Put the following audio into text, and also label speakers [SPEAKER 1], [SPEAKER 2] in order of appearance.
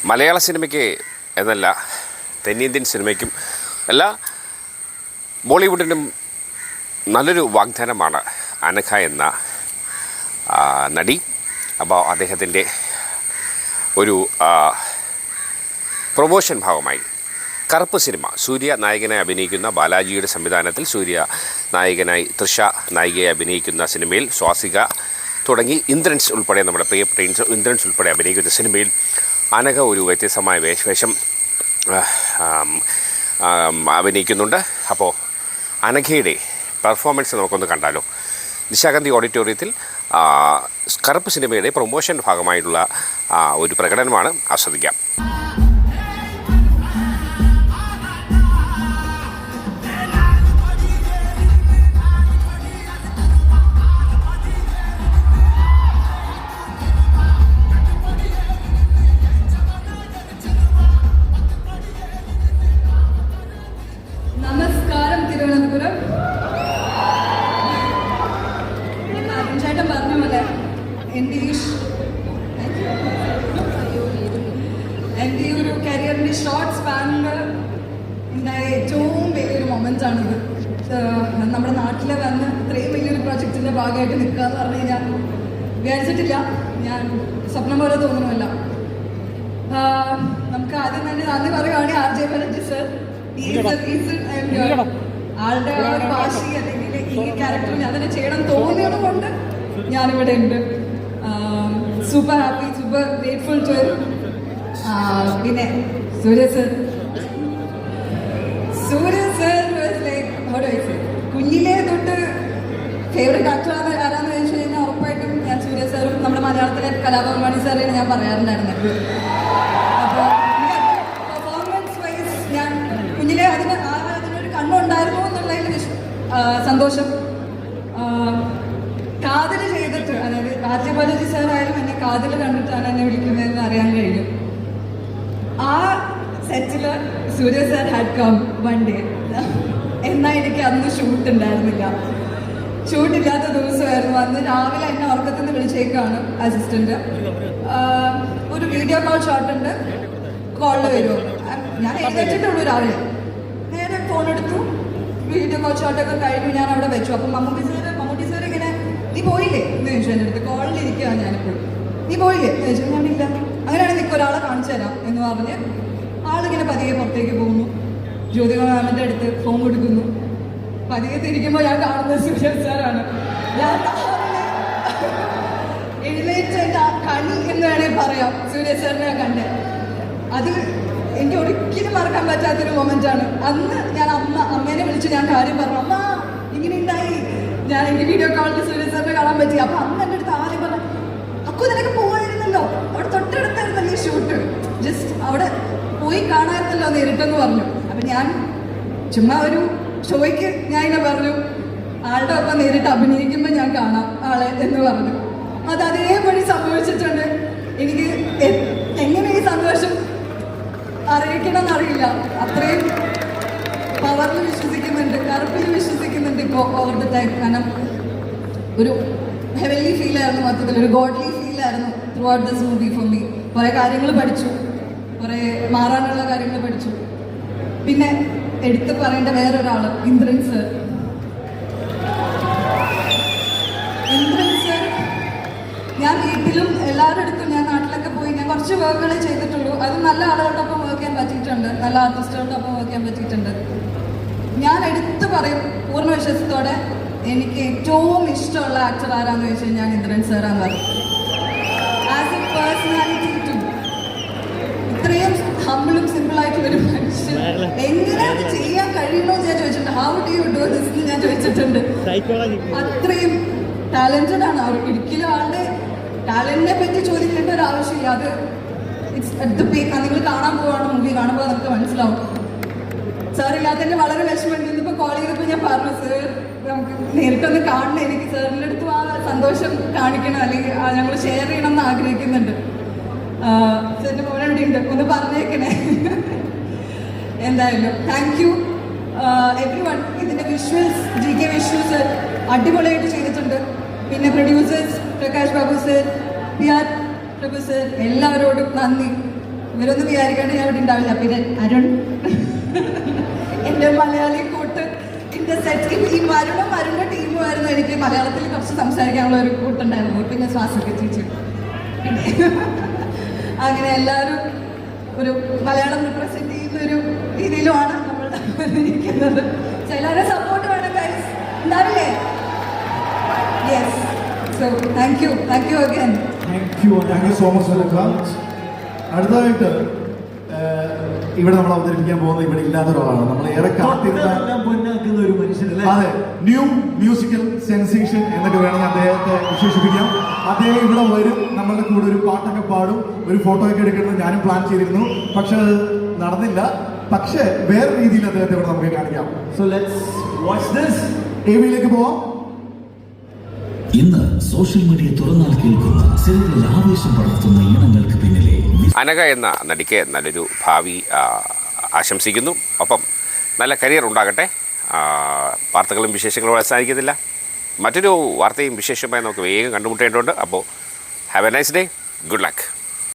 [SPEAKER 1] മലയാള സിനിമയ്ക്ക് എന്നല്ല, തെന്നിന്ത്യൻ സിനിമയ്ക്കും എല്ലാ ബോളിവുഡിനും നല്ലൊരു വാഗ്ദാനമാണ് അനഘ എന്ന നടി. അപ്പോൾ അദ്ദേഹത്തിൻ്റെ ഒരു പ്രൊമോഷൻ ഭാഗമായി കറുപ്പ് സിനിമ, സൂര്യ നായകനായി അഭിനയിക്കുന്ന ബാലാജിയുടെ സംവിധാനത്തിൽ സൂര്യ നായകനായി തൃഷ നായികയെ അഭിനയിക്കുന്ന സിനിമയിൽ സ്വാസിക തുടങ്ങി ഇന്ദ്രൻസ് ഉൾപ്പെടെ, നമ്മുടെ പ്രിയപ്പെട്ട ഇന്ദ്രൻസ് ഉൾപ്പെടെ അഭിനയിക്കുന്ന സിനിമയിൽ അനഘ ഒരു വ്യത്യസ്തമായ വേഷം അഭിനയിക്കുന്നുണ്ട്. അപ്പോൾ അനഘയുടെ പെർഫോമൻസ് നമുക്കൊന്ന് കണ്ടാലോ. നിശാഗന്ധി ഓഡിറ്റോറിയത്തിൽ കറുപ്പ് സിനിമയുടെ പ്രൊമോഷൻ ഭാഗമായിട്ടുള്ള ഒരു പ്രകടനമാണ്. ആസ്വദിക്കാം.
[SPEAKER 2] എൻ്റെ ഈ ഒരു കരിയറിൻ്റെ ഷോർട്ട് സ്പാനിൽ ഉണ്ടായ ഏറ്റവും വലിയൊരു മൊമെൻ്റാണിത്. നമ്മുടെ നാട്ടിൽ വന്ന് ഇത്രയും വലിയൊരു പ്രൊജക്റ്റിൻ്റെ ഭാഗമായിട്ട് നിൽക്കുക എന്ന് പറഞ്ഞു കഴിഞ്ഞാൽ വിചാരിച്ചിട്ടില്ല. ഞാൻ സ്വപ്നം പോലെ തോന്നുന്നുമല്ല. നമുക്ക് ആദ്യം തന്നെ നന്ദി പറയുകയാണെങ്കിൽ RJ ബാനർജി സർ. ആളുടെ ആ ഒരു വാശി അല്ലെങ്കിൽ ഈ ക്യാരക്ടർ ഞാൻ തന്നെ ചെയ്യണം തോന്നിയത് കൊണ്ട് ഞാനിവിടെ ഉണ്ട്. Super happy, super grateful to പിന്നെ സൂര്യ സർ കുഞ്ഞിലെ തൊട്ട് ഫേവറേറ്റ് ആക്ടർ ആരാന്ന് ചോദിച്ചു കഴിഞ്ഞാൽ ഉറപ്പായിട്ടും ഞാൻ സൂര്യ സാറും നമ്മുടെ മലയാളത്തിലെ കലാഭവൻ സാറിനെ ഞാൻ പറയാറുണ്ടായിരുന്നത്. അപ്പോൾ പെർഫോമൻസ് വൈസ് ഞാൻ കുഞ്ഞിലെ അതിനൊരു കണ്ണുണ്ടായിരുന്നു എന്നുള്ളതിൽ സന്തോഷം. കാതിൽ ചെയ്തിട്ട്, അതായത് RJ ബാനർജി സാറായാലും എന്നെ കാതിൽ കണ്ടിട്ടാണ് എന്നെ വിളിക്കുന്നതെന്ന് അറിയാൻ കഴിഞ്ഞു. ആ സെറ്റിൽ Surya sir had come one day. എന്നാൽ എനിക്ക് അന്ന് ഷൂട്ടുണ്ടായിരുന്നില്ല. ഷൂട്ടില്ലാത്ത ദിവസമായിരുന്നു. അന്ന് രാവിലെ എന്നെ ഉറക്കത്തിൽ നിന്ന് വിളിച്ചേക്കാണ് അസിസ്റ്റന്റ്. ഒരു വീഡിയോ കോൾ ഷോട്ട് ഉണ്ട്, കോളിൽ വരുമോ. ഞാൻ എഴുതിയിട്ടുള്ളൂ രാവിലെ. നേരെ ഫോൺ എടുത്തു, വീഡിയോ കോൾ ഷോട്ടൊക്കെ കഴിഞ്ഞു. ഞാൻ അവിടെ വെച്ചു. അപ്പം മമ്മൂട്ടി സാർ ഇങ്ങനെ നീ പോയില്ലേ എന്ന് ചോദിച്ചു എൻ്റെ അടുത്ത്. കോളിൽ ഇരിക്കുകയാണ് ഞാനിപ്പോൾ. നീ പോയില്ലേ എന്ന് ചോദിച്ചു. ഞാനില്ല. അങ്ങനെയാണെങ്കിൽ നിൽക്കുക, ഒരാളെ കാണിച്ചു തരാം എന്ന് പറഞ്ഞ് ആളിങ്ങനെ പതിയെ പുറത്തേക്ക് പോകുന്നു. ജ്യോതിക മാമിൻ്റെ അടുത്ത് ഫോൺ കൊടുക്കുന്നു. പതിയെ തിരിക്കുമ്പോൾ ഞാൻ കാണുന്നത് സൂര്യ സാറാണ്. ഞാൻ എഴുന്നേറ്റ് എൻ്റെ കണി എന്ന് വേണമെങ്കിൽ പറയാം. സൂര്യ സാറിനെ ഞാൻ കണ്ടേ. അത് എനിക്ക് ഒരിക്കലും മറക്കാൻ പറ്റാത്തൊരു മൊമെൻ്റാണ്. അന്ന് ഞാൻ അമ്മേനെ വിളിച്ച് ഞാൻ കാര്യം പറഞ്ഞു. അമ്മ ഇങ്ങനെ ഉണ്ടായി, ഞാൻ എനിക്ക് വീഡിയോ കോളിൽ സൂര്യ സാറിനെ കാണാൻ പറ്റി. അപ്പം അമ്മ എൻ്റെ അടുത്ത് ആദ്യം പറഞ്ഞു, അക്കു നിനക്ക് പോയിരുന്നല്ലോ, അവിടെ തൊട്ടടുത്തായിരുന്നല്ലോ ഈ ഷൂട്ട്, ജസ്റ്റ് അവിടെ പോയി കാണാമായിരുന്നല്ലോ നേരിട്ടെന്ന് പറഞ്ഞു. അപ്പം ഞാൻ ചുമ്മാ ഒരു ഷോയ്ക്ക് ഞാൻ ഇങ്ങനെ പറഞ്ഞു, ആളുടെ ഒപ്പം നേരിട്ട് അഭിനയിക്കുമ്പോൾ ഞാൻ കാണാം ആളെ എന്ന് പറഞ്ഞു. അത് അതേപടി സംഭവിച്ചിട്ടുണ്ട്. എനിക്ക് എങ്ങനെ ഈ സന്തോഷം അറിയിക്കണം എന്നറിയില്ല. അത്രയും പവറിൽ വിശ്വസിക്കുന്നുണ്ട്, കറുപ്പിൽ വിശ്വസിക്കുന്നുണ്ട് ഇപ്പോൾ ഓവർ ദ ടൈം. കാരണം ഒരു ഹെവൻലി ഫീലായിരുന്നു, മൊത്തത്തിൽ ഒരു ഗോഡ്ലി ഫീലായിരുന്നു throughout this movie for me. കുറേ കാര്യങ്ങൾ പഠിച്ചു, കുറേ മാറാനുള്ള കാര്യങ്ങൾ പഠിച്ചു. പിന്നെ എടുത്ത് പറയേണ്ട വേറൊരാൾ ഇന്ദ്രൻസ് സർ. ഞാൻ വീട്ടിലും എല്ലാവരുടെ അടുത്തും, ഞാൻ നാട്ടിലൊക്കെ പോയി ഞാൻ കുറച്ച് വർക്കുകളെ ചെയ്തിട്ടുള്ളൂ. അത് നല്ല ആളുകളോടൊപ്പം വർക്ക് ചെയ്യാൻ പറ്റിയിട്ടുണ്ട്, നല്ല ആർട്ടിസ്റ്റുകളോടൊപ്പം വർക്ക് ചെയ്യാൻ പറ്റിയിട്ടുണ്ട്. ഞാൻ എടുത്തു പറയും പൂർണ്ണ വിശ്വാസത്തോടെ, എനിക്ക് ഏറ്റവും ഇഷ്ടമുള്ള ആക്ടർ ആരാന്ന് ചോദിച്ചാൽ ഞാൻ ഇന്ദ്രൻ സാറാന്ന് പറയും. ആസ് എ പേഴ്സണാലിറ്റി ടു, ഇത്രയും ഹമ്പിളും സിമ്പിളായിട്ടുള്ളൊരു മനുഷ്യൻ എങ്ങനെ അത് ചെയ്യാൻ കഴിയണമെന്ന് ഞാൻ ചോദിച്ചിട്ടുണ്ട്. How do you do this എന്ന് ഞാൻ ചോദിച്ചിട്ടുണ്ട്. അത്രയും ടാലന്റഡ് ആണ് അവർ. ഒരിക്കലും ആളുടെ ടാലന്റിനെ പറ്റി ചോദിക്കേണ്ട ഒരു ആവശ്യമില്ല. അത് ഇറ്റ്സ് അറ്റ് ദ പേ. നിങ്ങൾ കാണാൻ പോവാണ്, മൂവി കാണുമ്പോൾ നമുക്ക് മനസ്സിലാവും. സാറില്ലാത്തതിൻ്റെ വളരെ വിഷമമുണ്ട്. ഇന്നിപ്പോൾ കോൾ ചെയ്തപ്പോൾ ഞാൻ പറഞ്ഞു, സാർ നമുക്ക് നേരിട്ടൊന്ന് കാണണം, എനിക്ക് സാറിൻ്റെ അടുത്ത് ആ സന്തോഷം കാണിക്കണം, അല്ലെങ്കിൽ ഞങ്ങൾ ഷെയർ ചെയ്യണം എന്ന് ആഗ്രഹിക്കുന്നുണ്ട്. സാറിൻ്റെ ഫോൺ എവിടെ ഉണ്ട്, ഒന്ന് പറഞ്ഞേക്കണേ. എന്തായാലും താങ്ക് യു എവ്രി വൺ. ഇതിൻ്റെ വിഷ്വൽസ് GK വിഷ്വൽസ് അടിപൊളിയായിട്ട് ചെയ്തിട്ടുണ്ട്. പിന്നെ producers Prakash Babu sir, PR പ്രഭു സർ, എല്ലാവരോടും നന്ദി. ഇവരൊന്നും വിചാരിക്കാണ്ട് ഞാൻ ഇവിടെ ഉണ്ടാവില്ല. പിന്നെ അരുൺ എൻ്റെ മലയാളി കൂട്ട്, എൻ്റെ സെറ്റ്, ഈ അരുണിൻ്റെ ടീമുമായിരുന്നു എനിക്ക് മലയാളത്തിൽ കുറച്ച് സംസാരിക്കാനുള്ള ഒരു കൂട്ടുണ്ടായിരുന്നു. പിന്നെ ശ്വാസമൊക്കെ ചേച്ചി, പിന്നെ അങ്ങനെ എല്ലാവരും ഒരു മലയാളം റിപ്രസെൻറ്റ് ചെയ്യുന്ന ഒരു രീതിയിലുമാണ് നമ്മൾ ഇരിക്കുന്നത്. എല്ലാവരും സപ്പോർട്ട് വേണം ഗൈസ്, ഉണ്ടാവില്ലേ? Yes. So thank you again.
[SPEAKER 3] Thank you so much അലക്ക. അടുത്തതായിട്ട് ഇവിടെ നമ്മൾ അവതരിപ്പിക്കാൻ പോകുന്നത് ഇവിടെ ഇല്ലാത്ത ഒരാളാണ്. നമ്മൾ ഏറെ കാത്തിരുന്ന
[SPEAKER 4] ഒരു മനുഷ്യനല്ലേ?
[SPEAKER 3] അതെ, ന്യൂ മ്യൂസിക്കൽ സെൻസേഷൻ എന്നൊക്കെ വേണമെങ്കിൽ അദ്ദേഹത്തെ വിശേഷിപ്പിക്കാം. അദ്ദേഹം ഇവിടെ വരും, നമ്മളുടെ കൂടെ ഒരു പാട്ടൊക്കെ പാടും, ഒരു ഫോട്ടോ ഒക്കെ എടുക്കുന്നത് ഞാനും പ്ലാൻ ചെയ്തിരുന്നു. പക്ഷെ അത് നടന്നില്ല. പക്ഷേ വേറെ രീതിയിൽ അദ്ദേഹത്തെ ഇവിടെ നമുക്ക് കാണിക്കാം.
[SPEAKER 4] So let's watch this.
[SPEAKER 3] ടിവിയിലേക്ക് പോവാം.
[SPEAKER 5] ഇന്ന് സോഷ്യൽ മീഡിയ തുറന്നാൽ കേൾക്കുന്ന സിനിമകളിൽ ആവേശം പടർത്തുന്ന ഇനങ്ങൾക്ക് പിന്നിലെ
[SPEAKER 1] അനഘ എന്ന നടിക്ക് നല്ലൊരു ഭാവി ആശംസിക്കുന്നു. ഒപ്പം നല്ല കരിയർ ഉണ്ടാകട്ടെ. വാർത്തകളും വിശേഷങ്ങളും അവസാനിക്കുന്നില്ല. മറ്റൊരു വാർത്തയും വിശേഷമായി നമുക്ക് വേഗം കണ്ടുമുട്ടേണ്ടതുണ്ട്. അപ്പോൾ have A nice day. Good luck.